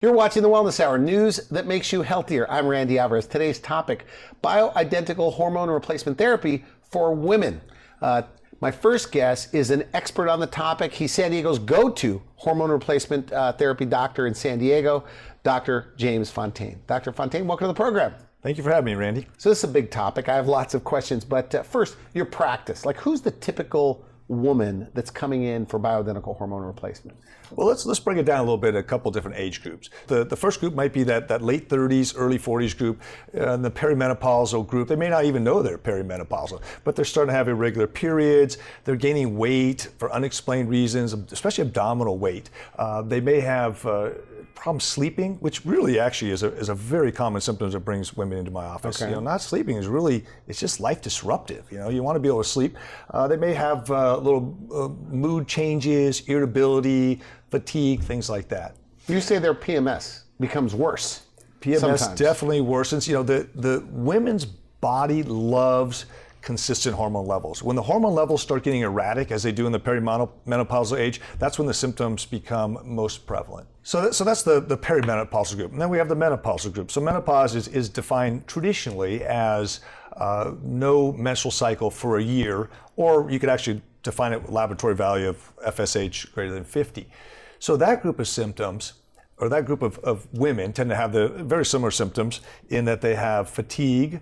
You're watching the Wellness Hour, news that makes you healthier. I'm Randy Alvarez. Today's topic, bioidentical hormone replacement therapy for women. My first guest is an expert on the topic. He's San Diego's go-to hormone replacement therapy doctor in San Diego, Dr. James Fontaine. Dr. Fontaine, welcome to the program. Thank you for having me, Randy. So this is a big topic. I have lots of questions, but first, your practice. Like, who's the typical woman that's coming in for bioidentical hormone replacement? Well, let's break it down a little bit, a couple different age groups. The first group might be that late 30s, early 40s group, the perimenopausal group. They may not even know they're perimenopausal, but they're starting to have irregular periods. They're gaining weight for unexplained reasons, especially abdominal weight. They may have problems sleeping, which really actually is a very common symptom that brings women into my office. Okay. Not sleeping is really, it's just life disruptive. You want to be able to sleep. They may have little mood changes, irritability, fatigue, things like that. You say their PMS becomes worse. PMS sometimes. definitely worsens. The women's body loves consistent hormone levels. When the hormone levels start getting erratic, as they do in the perimenopausal age, that's when the symptoms become most prevalent. So that's the perimenopausal group. And then we have the menopausal group. So menopause is defined traditionally as no menstrual cycle for a year, or you could actually define it with laboratory value of FSH greater than 50. So that group of symptoms, or that group of women, tend to have the very similar symptoms in that they have fatigue,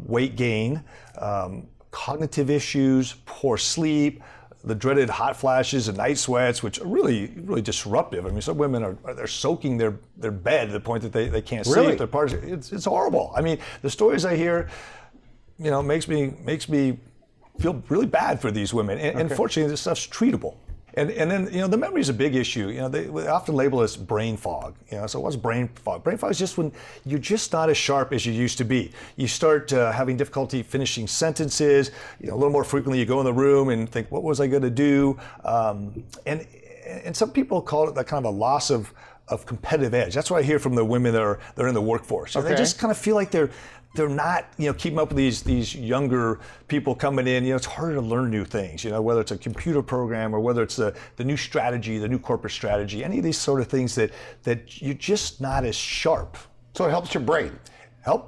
weight gain, cognitive issues, poor sleep, the dreaded hot flashes and night sweats, which are really, really disruptive. I mean, some women they're soaking their bed to the point that they can't Really? sleep. It's horrible. I mean, the stories I hear, makes me feel really bad for these women. And fortunately, this stuff's treatable. And then, the memory is a big issue. They often label this brain fog. So what's brain fog? Brain fog is just when you're just not as sharp as you used to be. You start having difficulty finishing sentences. A little more frequently, you go in the room and think, what was I going to do? And some people call it that kind of a loss of competitive edge. That's what I hear from the women that are in the workforce. They just kind of feel like they're not, keeping up with these younger people coming in. It's harder to learn new things, whether it's a computer program or whether it's the new strategy, the new corporate strategy, any of these sort of things that you're just not as sharp. So it helps your brain.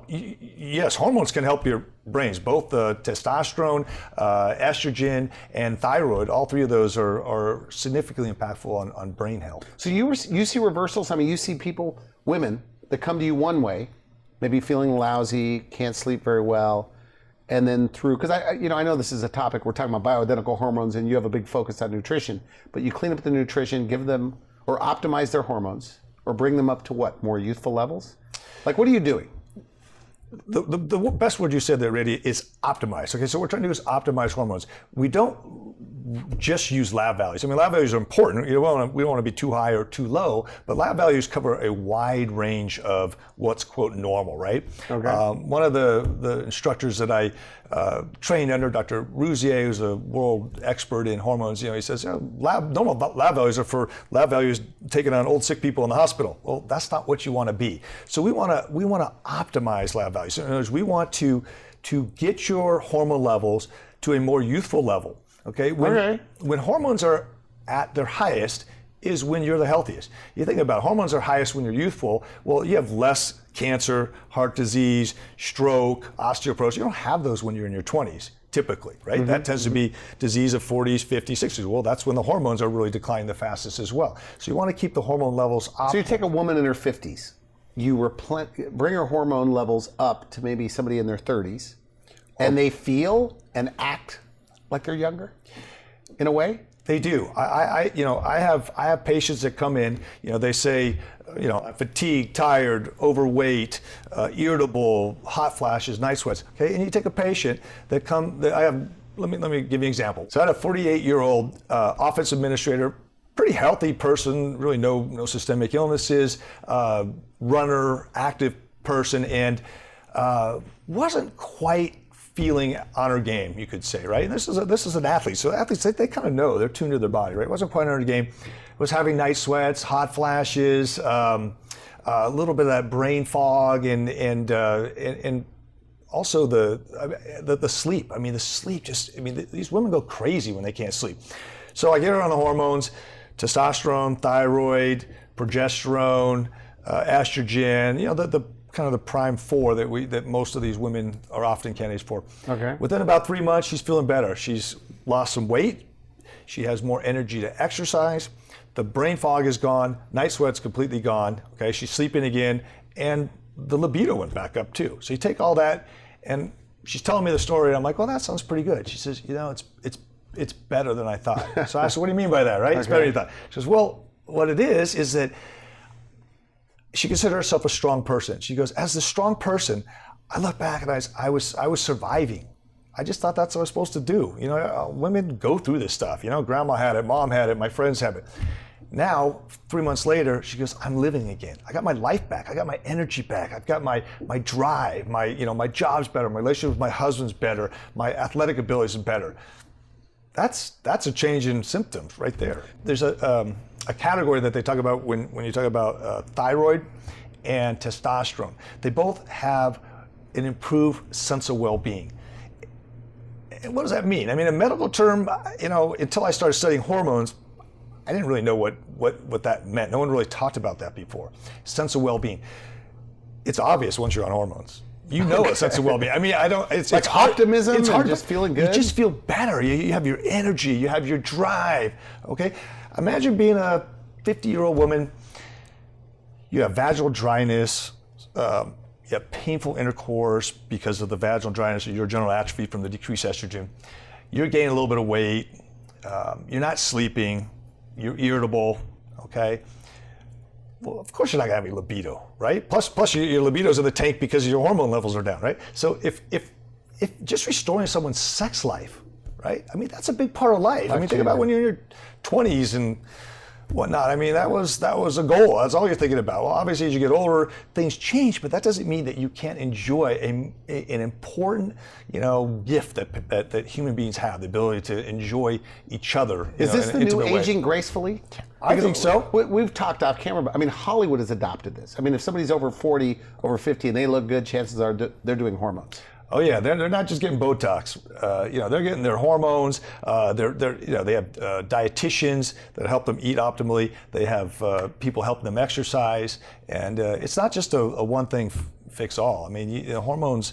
Yes, hormones can help your brains, both testosterone, estrogen, and thyroid. All three of those are significantly impactful on brain health. So you see reversals? I mean, you see people, women, that come to you one way, maybe feeling lousy, can't sleep very well, and then because I know this is a topic, we're talking about bioidentical hormones, and you have a big focus on nutrition, but you clean up the nutrition, give them, or optimize their hormones, or bring them up to what, more youthful levels? Like, what are you doing? The best word you said there, Randy, is optimize. Okay, so what we're trying to do is optimize hormones. We don't just use lab values. I mean, lab values are important. We don't want to be too high or too low, but lab values cover a wide range of what's, quote, normal, right? Okay. One of the instructors that I trained under, Dr. Rouzier, who's a world expert in hormones, he says, normal lab values are for lab values taken on old sick people in the hospital. Well, that's not what you want to be. So we want to optimize lab values. In other words, we want to get your hormone levels to a more youthful level. Okay. When hormones are at their highest is when you're the healthiest. You think about it, hormones are highest when you're youthful. Well, you have less cancer, heart disease, stroke, osteoporosis. You don't have those when you're in your 20s, typically, right? That tends to be disease of 40s, 50s, 60s. Well, that's when the hormones are really declining the fastest as well. So you want to keep the hormone levels optimal. So you take a woman in her 50s, you bring her hormone levels up to maybe somebody in their 30s, and they feel and act like they're younger, in a way? They do. I have patients that come in. They say, fatigued, tired, overweight, irritable, hot flashes, night sweats. Okay, and you take a patient that I have. Let me give you an example. So I had a 48-year-old office administrator, pretty healthy person, really no systemic illnesses, runner, active person, and wasn't quite feeling on her game, you could say, right? And this is an athlete. So athletes, they kind of know, they're tuned to their body, right? Wasn't quite on her game. Was having night sweats, hot flashes, a little bit of that brain fog, and also the sleep. I mean, the sleep these women go crazy when they can't sleep. So I get her on the hormones, testosterone, thyroid, progesterone, estrogen, the kind of the prime four that most of these women are often candidates for. Okay. Within about 3 months, she's feeling better. She's lost some weight. She has more energy to exercise. The brain fog is gone. Night sweat's completely gone. Okay, she's sleeping again, and the libido went back up too. So you take all that, and she's telling me the story, and I'm like, well, that sounds pretty good. She says, it's better than I thought. So I said, what do you mean by that, right? It's better than you thought. She says, well, what it is that she considered herself a strong person. She goes, as a strong person, I look back and I was surviving. I just thought that's what I was supposed to do. Women go through this stuff. Grandma had it, mom had it, my friends have it. Now, 3 months later, she goes, I'm living again. I got my life back. I got my energy back. I've got my drive. My job's better. My relationship with my husband's better. My athletic abilities are better. That's a change in symptoms right there. There's a category that they talk about when you talk about thyroid and testosterone. They both have an improved sense of well-being. And what does that mean? I mean, a medical term, until I started studying hormones, I didn't really know what that meant. No one really talked about that before. Sense of well-being. It's obvious once you're on hormones. A sense of well-being. I mean, it's like hard, optimism. It's hard, just feeling good. You just feel better. You have your energy. You have your drive. Okay. Imagine being a 50-year-old woman. You have vaginal dryness. You have painful intercourse because of the vaginal dryness or urogenital atrophy from the decreased estrogen. You're gaining a little bit of weight. You're not sleeping. You're irritable, okay? Well, of course you're not gonna have any libido, right? Plus your libido's in the tank because your hormone levels are down, right? So if just restoring someone's sex life, right? I mean, that's a big part of life. I mean, think about when you're in your 20s and whatnot. I mean, that was a goal. That's all you're thinking about. Well, obviously, as you get older, things change, but that doesn't mean that you can't enjoy an important, gift that human beings have, the ability to enjoy each other. Is this the new aging gracefully? I think so. We've talked off camera, but I mean, Hollywood has adopted this. I mean, if somebody's over 40, over 50, and they look good, chances are they're doing hormones. Oh yeah, they're not just getting Botox. They're getting their hormones. They have dietitians that help them eat optimally. They have people helping them exercise, and it's not just a one thing fix all. I mean, hormones.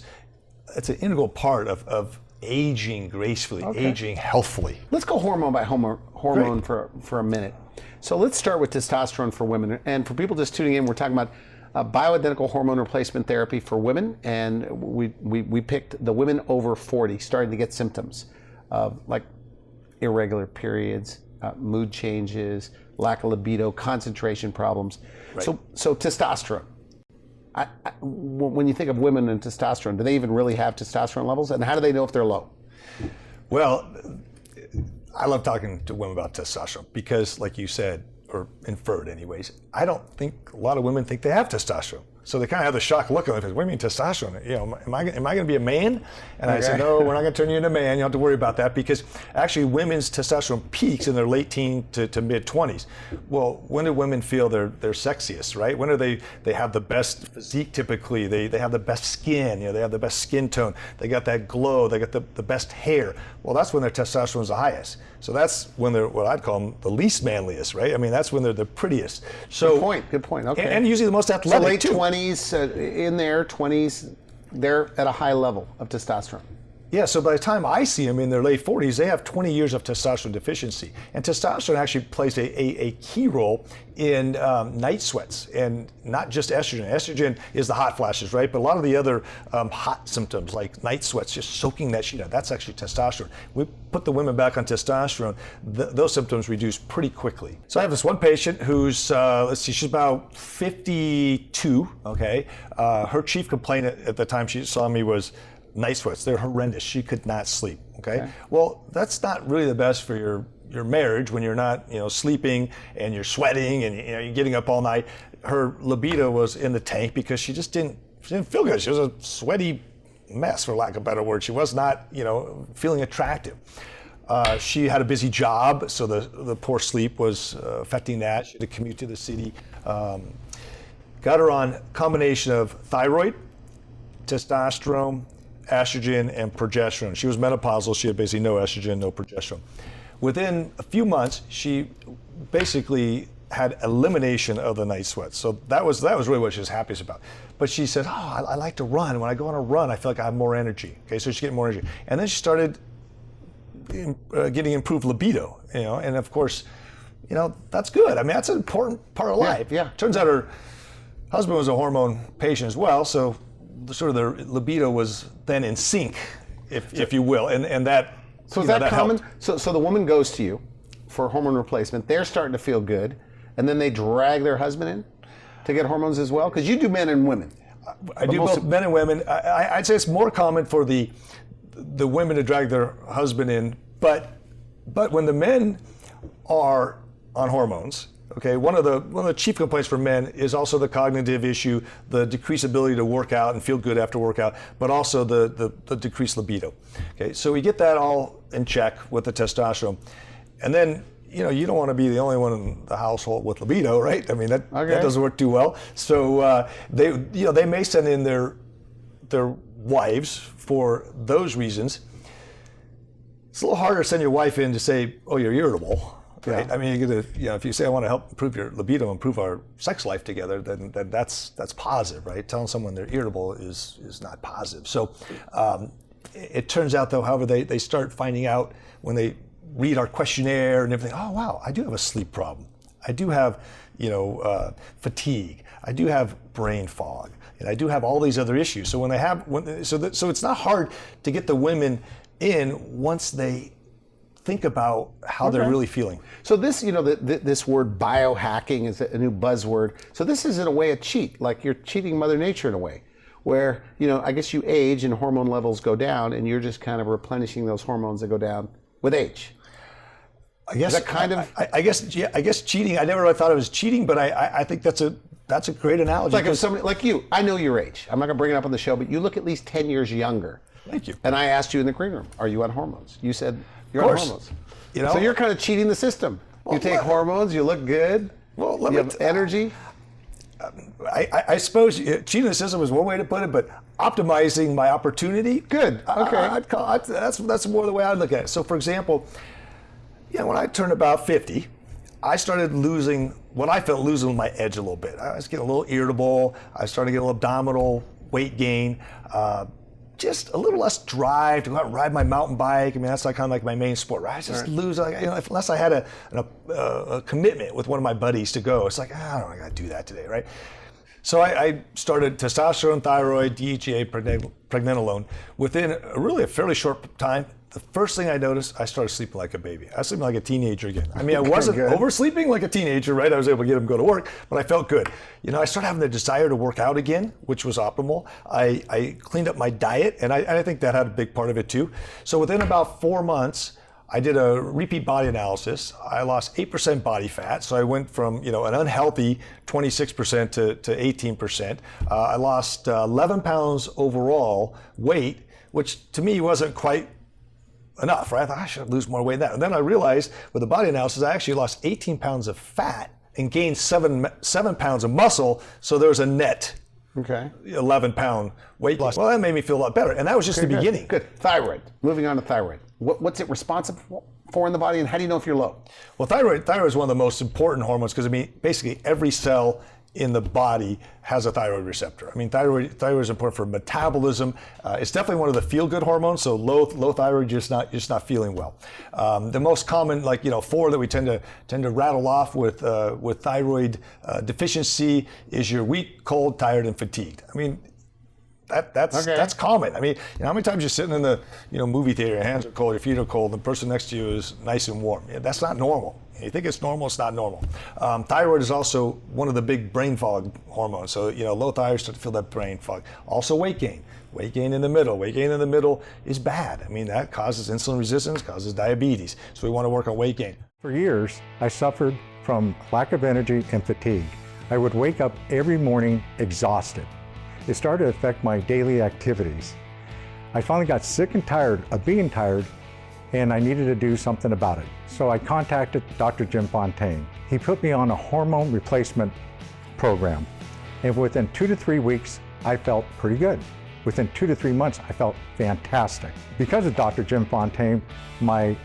It's an integral part of aging gracefully, aging healthfully. Let's go hormone by hormone for a minute. So let's start with testosterone for women, and for people just tuning in, we're talking about bioidentical hormone replacement therapy for women, and we picked the women over 40 starting to get symptoms of like irregular periods, mood changes, lack of libido, concentration problems. Right. So testosterone. When you think of women and testosterone, do they even really have testosterone levels, and how do they know if they're low? Well, I love talking to women about testosterone because, like you said, or inferred anyways, I don't think a lot of women think they have testosterone. So they kind of have the shocked look on their face. What do you mean testosterone? Am I going to be a man? And I said, no, we're not going to turn you into a man. You don't have to worry about that because actually women's testosterone peaks in their late teen to mid 20s. Well, when do women feel they're sexiest, right? When do they have the best physique typically? They have the best skin, they have the best skin tone. They got that glow, they got the best hair. Well, that's when their testosterone is the highest. So that's when they're what I'd call them the least manliest, right? I mean, that's when they're the prettiest. So good point. Okay. And usually the most athletic. So late too. 20s, in their 20s, they're at a high level of testosterone. Yeah, so by the time I see them in their late 40s, they have 20 years of testosterone deficiency. And testosterone actually plays a key role in night sweats, and not just estrogen. Estrogen is the hot flashes, right? But a lot of the other hot symptoms like night sweats, just soaking that shit out, that's actually testosterone. We put the women back on testosterone, those symptoms reduce pretty quickly. So I have this one patient who's, she's about 52, okay? Her chief complaint at the time she saw me was night sweats. They're horrendous. She could not sleep. Okay. Well, that's not really the best for your marriage when you're not, sleeping and you're sweating and you're getting up all night. Her libido was in the tank because she didn't feel good. She was a sweaty mess, for lack of a better word. She was not, feeling attractive. She had a busy job, so the poor sleep was affecting that. She had to commute to the city. Got her on a combination of thyroid, testosterone, estrogen, and progesterone. She was menopausal. She had basically no estrogen, no progesterone. Within a few months, she basically had elimination of the night sweats. So that was really what she was happiest about. But she said, oh, I like to run. When I go on a run, I feel like I have more energy. Okay, so she's getting more energy. And then she started getting improved libido, and of course, that's good. I mean, that's an important part of life. Yeah. Turns out her husband was a hormone patient as well, so sort of their libido was then in sync, if you will, and that. So is that common? Helped. So the woman goes to you for hormone replacement. They're starting to feel good, and then they drag their husband in to get hormones as well? Because you do men and women. I do both men and women. I'd say it's more common for the women to drag their husband in, but when the men are on hormones, okay, one of the chief complaints for men is also the cognitive issue, the decreased ability to work out and feel good after workout, but also the decreased libido. Okay, so we get that all in check with the testosterone, and then you don't want to be the only one in the household with libido, right? I mean that doesn't work too well. So they may send in their wives for those reasons. It's a little harder to send your wife in to say, oh, you're irritable, right? Yeah. I mean, if you say I want to help improve your libido, improve our sex life together, then that's positive, right? Telling someone they're irritable is not positive. So it turns out, though, however, they start finding out when they read our questionnaire and everything. Oh, wow, I do have a sleep problem. I do have, fatigue. I do have brain fog, and I do have all these other issues. So so it's not hard to get the women in once they think about how they're really feeling. So this, this word biohacking is a new buzzword. So this is in a way a cheat, like you're cheating Mother Nature in a way, where, I guess you age and hormone levels go down and you're just kind of replenishing those hormones that go down with age. I guess is that kind of. I guess cheating. I never really thought it was cheating, but I think that's a great analogy. It's like if somebody like you, I know your age. I'm not going to bring it up on the show, but you look at least 10 years younger. Thank you. And I asked you in the green room, are you on hormones? You said you're on hormones. So you're kind of cheating the system. You take hormones, you look good, you have energy. I suppose cheating the system is one way to put it, but optimizing my opportunity. Good. Okay. I'd call it, that's more the way I look at it. So, for example, when I turned about 50, I started losing my edge a little bit. I was getting a little irritable. I started getting a little abdominal weight gain. Just a little less drive to go out and ride my mountain bike. I mean, that's kind of like my main sport, right? I just lose, unless I had a commitment with one of my buddies to go. It's like, I don't got to do that today, right? So I started testosterone, thyroid, DHEA, pregnenolone. Within a fairly short time, the first thing I noticed, I started sleeping like a baby. I was sleeping like a teenager again. I mean, I wasn't oversleeping like a teenager, right? I was able to get them to go to work, but I felt good. I started having the desire to work out again, which was optimal. I cleaned up my diet, and I think that had a big part of it too. So within about 4 months, I did a repeat body analysis. I lost 8% body fat, so I went from an unhealthy 26% to 18%. I lost 11 pounds overall weight, which to me wasn't quite enough, right? I thought I should lose more weight than that. And then I realized with the body analysis, I actually lost 18 pounds of fat and gained 7 pounds of muscle. So there was a net 11-pound weight loss. Well, that made me feel a lot better. And that was just the beginning. Good. Thyroid. Moving on to thyroid. What's it responsible for in the body, and how do you know if you're low? Well, thyroid is one of the most important hormones because, basically every cell in the body has a thyroid receptor. Thyroid is important for metabolism. It's definitely one of the feel-good hormones. So low thyroid, you're just not feeling well. The most common, 4 that we tend to rattle off with thyroid deficiency is you're weak, cold, tired, and fatigued. That's common. How many times you're sitting in the movie theater, your hands are cold, your feet are cold, and the person next to you is nice and warm. That's not normal. You think it's normal, it's not normal. Thyroid is also one of the big brain fog hormones. So, low thyroid start to feel that brain fog. Also weight gain. Weight gain in the middle. Weight gain in the middle is bad. That causes insulin resistance, causes diabetes. So we want to work on weight gain. For years, I suffered from lack of energy and fatigue. I would wake up every morning exhausted. It started to affect my daily activities. I finally got sick and tired of being tired, and I needed to do something about it. So I contacted Dr. Jim Fontaine. He put me on a hormone replacement program. And within 2 to 3 weeks, I felt pretty good. Within 2 to 3 months, I felt fantastic. Because of Dr. Jim Fontaine, my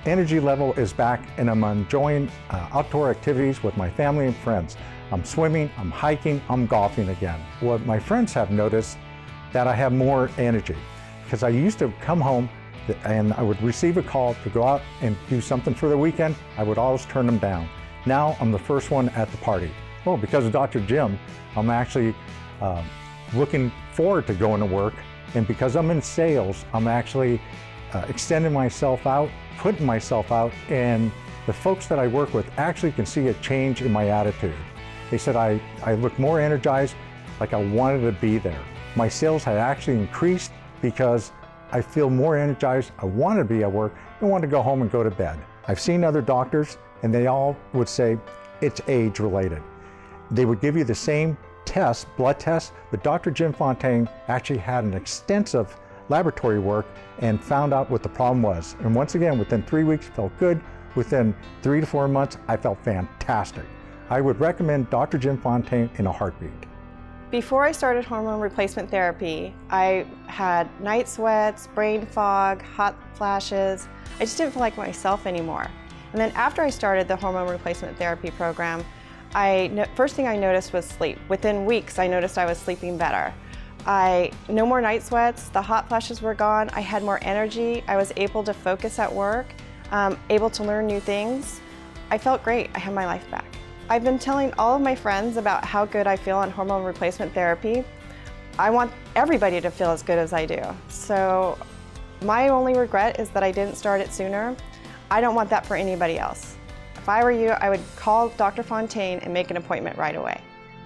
energy level is back and I'm enjoying outdoor activities with my family and friends. I'm swimming, I'm hiking, I'm golfing again. What my friends have noticed that I have more energy because I used to come home and I would receive a call to go out and do something for the weekend. I would always turn them down. Now I'm the first one at the party. Well, because of Dr. Jim, I'm actually looking forward to going to work. And because I'm in sales, I'm actually extending myself out, putting myself out, and the folks that I work with actually can see a change in my attitude. They said I look more energized, like I wanted to be there. My sales had actually increased because I feel more energized, I want to be at work, and want to go home and go to bed. I've seen other doctors, and they all would say it's age related. They would give you the same test, blood test, but Dr. Jim Fontaine actually had an extensive laboratory work and found out what the problem was. And once again, within 3 weeks, felt good. Within 3 to 4 months, I felt fantastic. I would recommend Dr. Jim Fontaine in a heartbeat. Before I started hormone replacement therapy, I had night sweats, brain fog, hot flashes. I just didn't feel like myself anymore. And then after I started the hormone replacement therapy program, first thing I noticed was sleep. Within weeks, I noticed I was sleeping better. No more night sweats, the hot flashes were gone, I had more energy, I was able to focus at work, able to learn new things. I felt great, I had my life back. I've been telling all of my friends about how good I feel on hormone replacement therapy. I want everybody to feel as good as I do. So my only regret is that I didn't start it sooner. I don't want that for anybody else. If I were you, I would call Dr. Fontaine and make an appointment right away.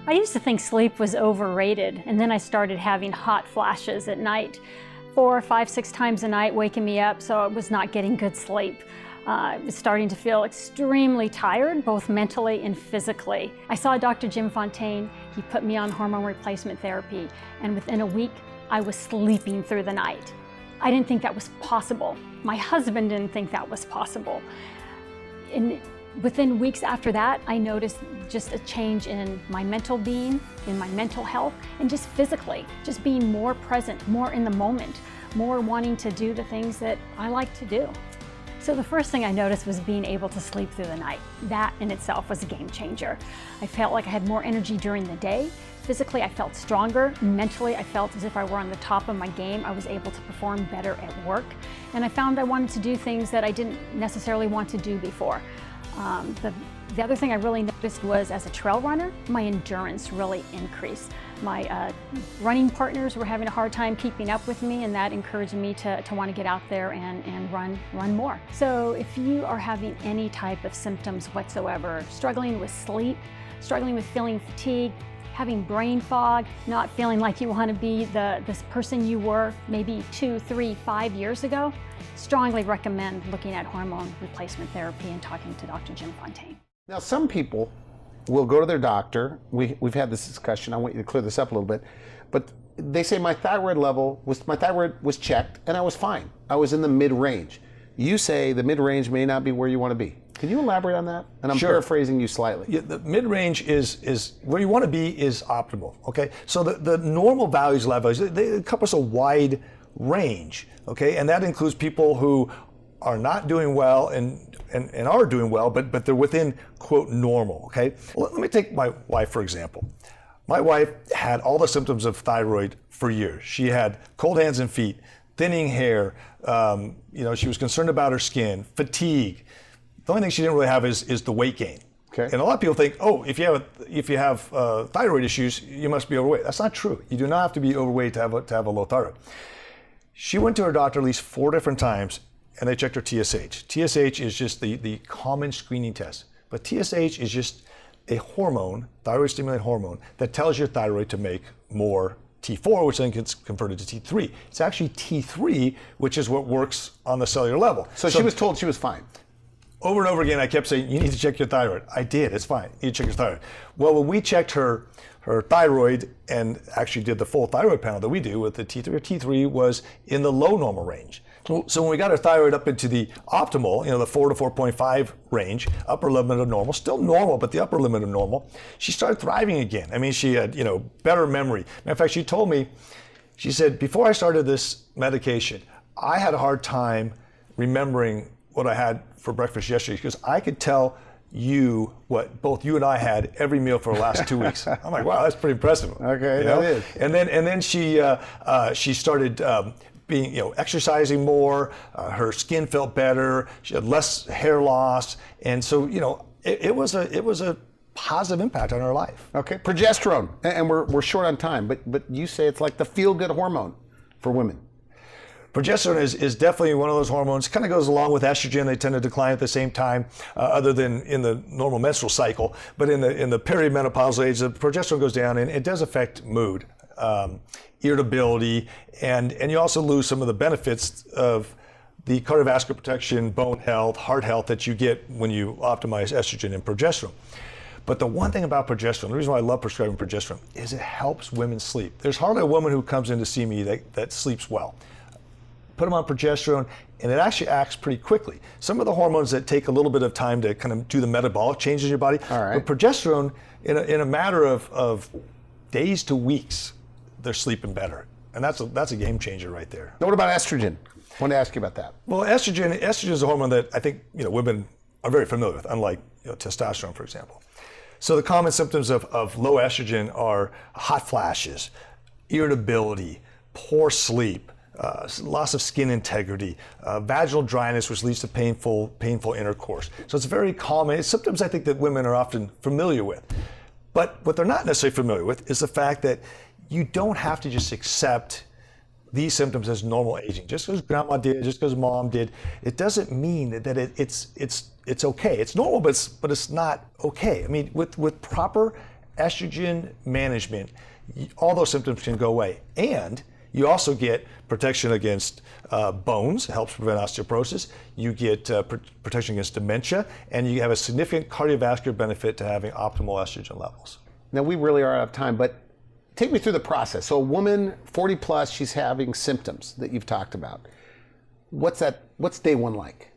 I used to think sleep was overrated, and then I started having hot flashes at night, 4, 5, 6 times a night, waking me up, so I was not getting good sleep. I was starting to feel extremely tired, both mentally and physically. I saw Dr. Jim Fontaine. He put me on hormone replacement therapy, and within a week, I was sleeping through the night. I didn't think that was possible. My husband didn't think that was possible. And within weeks after that, I noticed just a change in my mental being, in my mental health, and just physically, just being more present, more in the moment, more wanting to do the things that I like to do. So the first thing I noticed was being able to sleep through the night. That in itself was a game changer. I felt like I had more energy during the day. Physically, I felt stronger. Mentally, I felt as if I were on the top of my game. I was able to perform better at work. And I found I wanted to do things that I didn't necessarily want to do before. The other thing I really noticed was, as a trail runner, my endurance really increased. My running partners were having a hard time keeping up with me, and that encouraged me to want to get out there and run more. So if you are having any type of symptoms whatsoever, struggling with sleep, struggling with feeling fatigued, having brain fog, not feeling like you want to be this person you were maybe 2, 3, 5 years ago, strongly recommend looking at hormone replacement therapy and talking to Dr. Jim Fontaine. Now, some people will go to their doctor. We've had this discussion. I want you to clear this up a little bit. But they say my thyroid was checked and I was fine. I was in the mid-range. You say the mid-range may not be where you want to be. Can you elaborate on that? And I'm paraphrasing you slightly. Yeah, the mid-range is where you want to be is optimal, okay? So the normal values levels, they encompass a wide range, okay? And that includes people who are not doing well and are doing well, but they're within, quote, normal, okay? Well, let me take my wife, for example. My wife had all the symptoms of thyroid for years. She had cold hands and feet, thinning hair, she was concerned about her skin, fatigue. The only thing she didn't really have is the weight gain. Okay. And a lot of people think, oh, if you have thyroid issues, you must be overweight. That's not true. You do not have to be overweight to have a low thyroid. She went to her doctor at least 4 different times, and they checked her TSH. TSH is just the common screening test. But TSH is just a hormone, thyroid stimulating hormone, that tells your thyroid to make more T4, which then gets converted to T3. It's actually T3, which is what works on the cellular level. So she was told she was fine. Over and over again, I kept saying, you need to check your thyroid. I did, it's fine, you need to check your thyroid. Well, when we checked her thyroid and actually did the full thyroid panel that we do with the T3, her T3 was in the low normal range. So when we got her thyroid up into the optimal, the 4 to 4.5 range, upper limit of normal, still normal, but the upper limit of normal, she started thriving again. I mean, she had, better memory. Matter of fact, she told me, she said, before I started this medication, I had a hard time remembering what I had for breakfast yesterday because I could tell you what both you and I had every meal for the last 2 weeks. I'm like, wow, that's pretty impressive. Okay, that is. And then she started being, exercising more. Her skin felt better. She had less hair loss, and so it was a positive impact on her life. Okay, progesterone, and we're short on time, but you say it's like the feel-good hormone for women. Progesterone is definitely one of those hormones. Kind of goes along with estrogen. They tend to decline at the same time, other than in the normal menstrual cycle. But in the perimenopausal age, the progesterone goes down, and it does affect mood, irritability, and you also lose some of the benefits of the cardiovascular protection, bone health, heart health that you get when you optimize estrogen and progesterone. But the one thing about progesterone, the reason why I love prescribing progesterone, is it helps women sleep. There's hardly a woman who comes in to see me that sleeps well. Put them on progesterone, and it actually acts pretty quickly. Some of the hormones that take a little bit of time to kind of do the metabolic changes in your body, all right. But progesterone, in a matter of days to weeks, they're sleeping better, and that's a game changer right there. Now, what about estrogen? I wanted to ask you about that. Well, estrogen is a hormone that I think women are very familiar with, unlike testosterone, for example. So the common symptoms of low estrogen are hot flashes, irritability, poor sleep, loss of skin integrity, vaginal dryness, which leads to painful intercourse. So it's very common. It's symptoms I think that women are often familiar with. But what they're not necessarily familiar with is the fact that you don't have to just accept these symptoms as normal aging. Just because grandma did, just because mom did, it doesn't mean that it's okay. It's normal, but it's not okay. I mean, with proper estrogen management, all those symptoms can go away. And you also get protection against bones, helps prevent osteoporosis. You get protection against dementia, and you have a significant cardiovascular benefit to having optimal estrogen levels. Now, we really are out of time, but take me through the process. So a woman, 40 plus, she's having symptoms that you've talked about. What's day one like?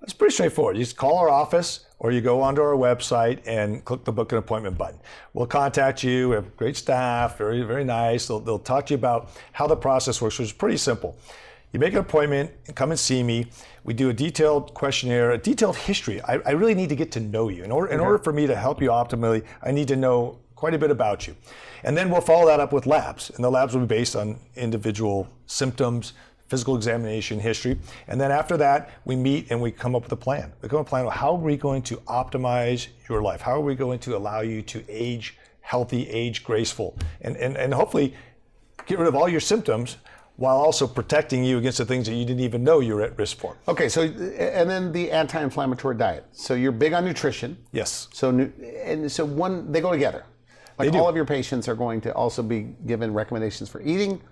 It's pretty straightforward. You just call our office or you go onto our website and click the book an appointment button. We'll contact you. We have great staff, very, very nice. They'll talk to you about how the process works, which is pretty simple. You make an appointment and come and see me. We do a detailed questionnaire, a detailed history. I really need to get to know you. In order for me to help you optimally, I need to know quite a bit about you. And then we'll follow that up with labs. And the labs will be based on individual symptoms, physical examination history. And then after that, we meet and we come up with a plan. We come up with a plan of how are we going to optimize your life? How are we going to allow you to age healthy, age graceful, and hopefully get rid of all your symptoms while also protecting you against the things that you didn't even know you were at risk for. Okay, so, and then the anti-inflammatory diet. So you're big on nutrition. Yes. So they go together. Like all of your patients are going to also be given recommendations for eating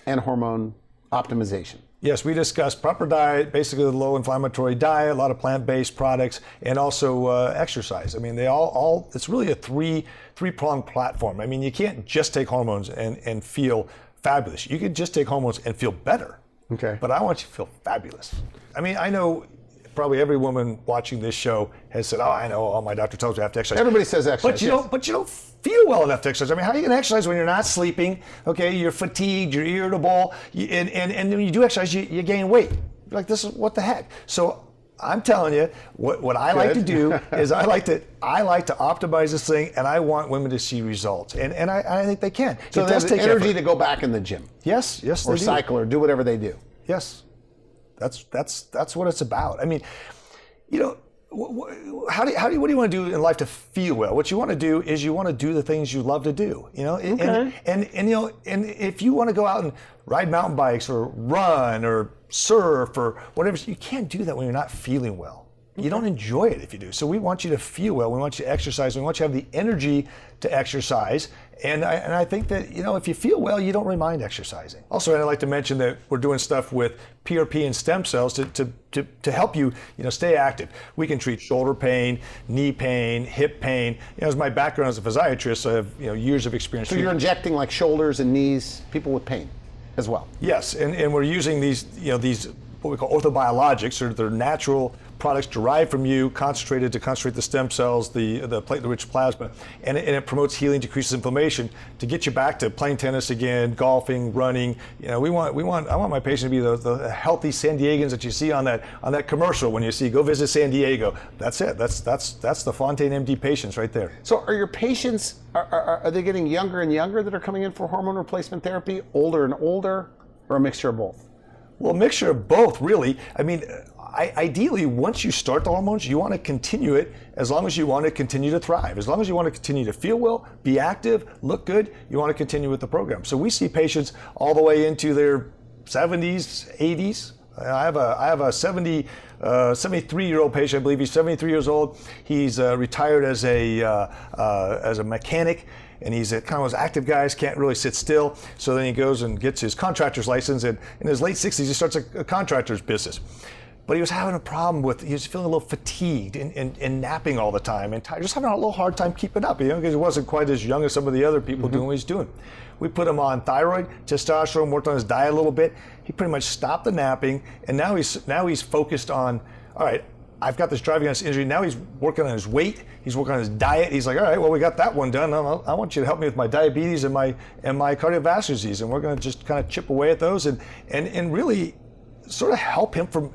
and hormone optimization. Yes, we discussed proper diet, basically the low inflammatory diet, a lot of plant-based products, and also exercise. I mean, they all it's really a three-pronged platform. I mean, you can't just take hormones and feel fabulous. You can just take hormones and feel better. Okay. But I want you to feel fabulous. I mean, I know probably every woman watching this show has said, "Oh, I know. My doctor tells me I have to exercise." Everybody says exercise. But you don't feel well enough to exercise. I mean, how are you going to exercise when you're not sleeping? Okay, you're fatigued, you're irritable, and when you do exercise, you gain weight. You're like, this is what the heck. So I'm telling you, what I like to do is I like to optimize this thing, and I want women to see results, and I think they can. So there's energy to go back in the gym. Yes, or cycle, or do whatever they do. Yes. That's what it's about. I mean, what do you want to do in life to feel well? What you want to do is you want to do the things you love to do. Okay. And if you want to go out and ride mountain bikes or run or surf or whatever, you can't do that when you're not feeling well. You don't enjoy it if you do. So we want you to feel well. We want you to exercise. We want you to have the energy to exercise. And I think that, if you feel well, you don't really mind exercising. Also, I'd like to mention that we're doing stuff with PRP and stem cells to help you, stay active. We can treat shoulder pain, knee pain, hip pain. As my background as a physiatrist, I have years of experience. So you're injecting like shoulders and knees, people with pain as well. Yes, and we're using these what we call orthobiologics, or they're natural products derived from you, concentrated to concentrate the stem cells, the platelet-rich plasma, and it promotes healing, decreases inflammation to get you back to playing tennis again, golfing, running. You know, I want my patient to be the healthy San Diegans that you see on that commercial when you see go visit San Diego. That's it. That's the Fontaine MD patients right there. So are your patients, are they getting younger and younger that are coming in for hormone replacement therapy, older and older, or a mixture of both? Well, a mixture of both, really. I mean, ideally, once you start the hormones, you want to continue it as long as you want to continue to thrive. As long as you want to continue to feel well, be active, look good, you want to continue with the program. So we see patients all the way into their 70s, 80s. I have a 73-year-old patient. I believe he's 73 years old. He's retired as a mechanic, and he's kind of those active guys, can't really sit still. So then he goes and gets his contractor's license, and in his late 60s, he starts a contractor's business. But he was having a problem he was feeling a little fatigued and napping all the time and tired, just having a little hard time keeping up, because he wasn't quite as young as some of the other people doing what he's doing. We put him on thyroid, testosterone, worked on his diet a little bit. He pretty much stopped the napping, and now he's focused on, all right, I've got this driving on this injury. Now he's working on his weight. He's working on his diet. He's like, all right, well, we got that one done. I want you to help me with my diabetes and my cardiovascular disease, and we're going to just kind of chip away at those and really sort of help him from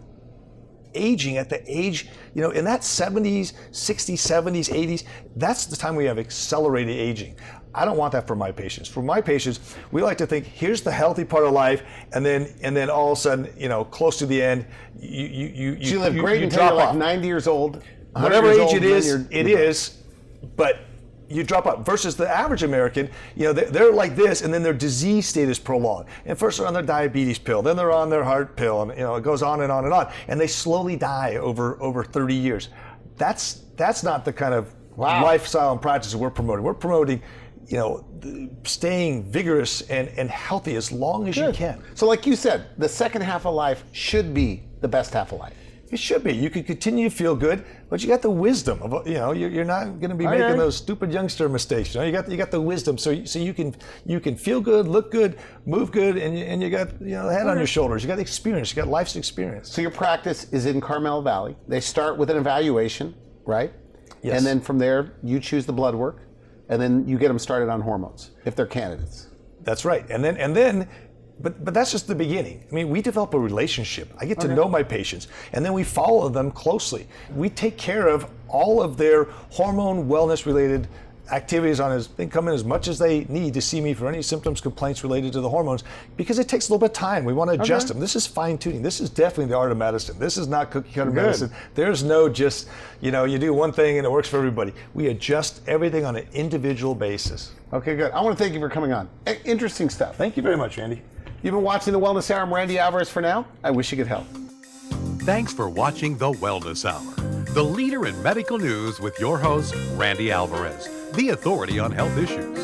aging at the age, in that 70s, 60s, 70s, 80s, that's the time we have accelerated aging. I don't want that for my patients. For my patients, we like to think, here's the healthy part of life, and then all of a sudden, close to the end, you live great until you're like 90 years old. Whatever age it is, but you drop out. Versus the average American, they're like this, and then their disease state is prolonged. And first they're on their diabetes pill, then they're on their heart pill, and it goes on and on and on. And they slowly die over 30 years. That's not the kind of lifestyle and practice that we're promoting. We're promoting, staying vigorous and healthy as long as you can. So like you said, the second half of life should be the best half of life. It should be. You can continue to feel good, but you got the wisdom of, you're not going to be making those stupid youngster mistakes. You got the wisdom, so you can feel good, look good, move good, and you got the head on your shoulders. You got the experience. You got life's experience. So your practice is in Carmel Valley. They start with an evaluation, right? Yes. And then from there, you choose the blood work, and then you get them started on hormones if they're candidates. That's right. And then. But that's just the beginning. I mean, we develop a relationship. I get to know my patients, and then we follow them closely. We take care of all of their hormone wellness-related activities they come in as much as they need to see me for any symptoms, complaints related to the hormones, because it takes a little bit of time. We want to adjust them. This is fine-tuning. This is definitely the art of medicine. This is not cookie-cutter medicine. There's no just, you do one thing and it works for everybody. We adjust everything on an individual basis. Okay, good. I want to thank you for coming on. Interesting stuff. Thank you very much, Randy. You've been watching The Wellness Hour. I'm Randy Alvarez for now. I wish you could help. Thanks for watching The Wellness Hour, the leader in medical news with your host, Randy Alvarez, the authority on health issues.